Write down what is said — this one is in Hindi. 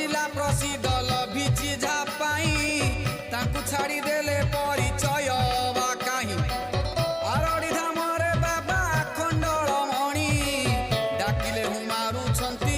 जिला प्रसिद्ध लभिची झापाई तांकु छाड़ी देले परिचय बा काहीं आरड़ी धाम रे बाबा खंडल मणि डाकिले हूँ मारुछंती